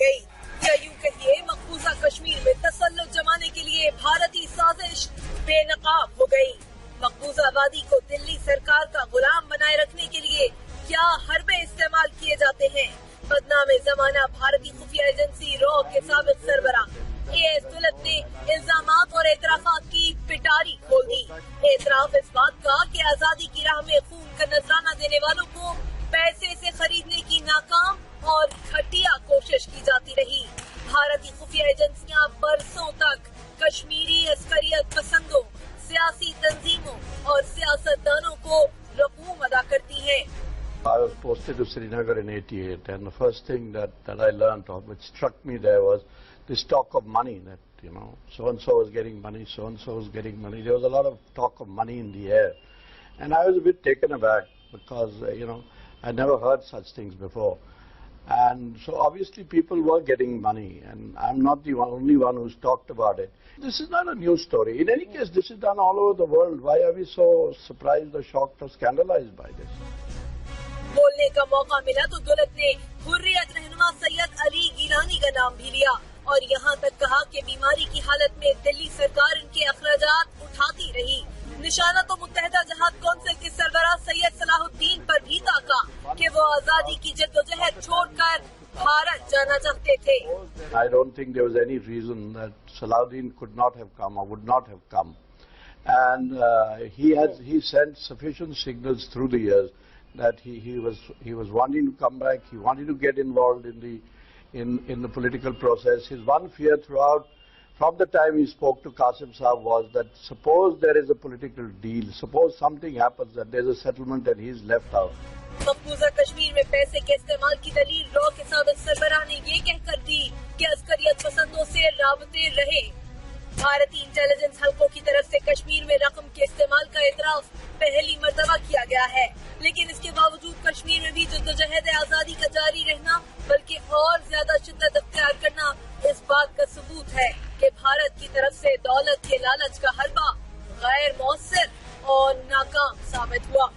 गई, या यूं कहिए मकबूजा कश्मीर में तसल्लुत जमाने के लिए भारतीय साजिश बेनकाब हो गई। मकबूजा वादी को दिल्ली सरकार का गुलाम बनाए रखने के लिए क्या हरबे इस्तेमाल किए जाते हैं। बदनाम जमाना भारतीय खुफिया एजेंसी रॉ के साबिक सरबरा AS दुलत ने इल्जामात और एतराफात की पिटारी खोल दी। एतराफ इस बात का कि आजादी की राह में खून का नजराना देने वालों को पैसे से खरीदने की नाकाम और घटिया कोशिश की जाती रही। भारतीय खुफिया एजेंसियां बरसों तक कश्मीरी अस्करियत पसंदों, सियासी तंजीमों और सियासतदानों को रकूम अदा करती हैं। I was posted to Srinagar in '88, and the first thing that I learned, or which struck me there, was this talk of money. That so and so was getting money, so and so was getting money. There was a lot of talk of money in the air, and I was a bit taken aback because I never heard such things before. And so obviously people were getting money, and I'm not the only one who's talked about it. This is not a news story. In any case, this is done all over the world. Why are we so surprised or shocked or scandalized by this? बोलने का मौका मिला तो दुलत ने हुर्रियत रहनुमा सैयद अली गिलानी का नाम भी लिया और यहाँ तक कहा कि बीमारी की हालत में दिल्ली सरकार इनके अखराजात उठाती रही। निशाना तो मुत्तहिदा जहाद कौंसिल के सरबराह सैयद सलाहुद्दीन पर भी ताका कि वो आजादी की जद्दोजहद छोड़कर भारत जाना चाहते थे। I don't think there was any reason that Salahuddin could not have come or would not have come, and he sent sufficient signals through the years that he was wanting to come back. He wanted to get involved in the political process. His one fear throughout, from the time he spoke to Qasim Saab, was that suppose there is a political deal, suppose something happens, that there is a settlement and he is left out. मकबूजा Kashmir में पैसे के इस्तेमाल की दलील raw के साबिक सरबराह ने ये कहकर दी कि अस्करियत पसंदों से राबते रहे। भारतीय इंटेलिजेंस हल्कों की तरफ से कश्मीर में रकम के इस्तेमाल का एतराफ पहली मर्तबा किया गया है, लेकिन इसके बावजूद कश्मीर में भी जद्दोजहद आजादी का जारी रहना बल्कि और ज्यादा शिद्दत अख्तियार करना इस बात का सबूत है कि भारत की तरफ से दौलत के लालच का हरबा गैर मौसर और नाकाम साबित हुआ।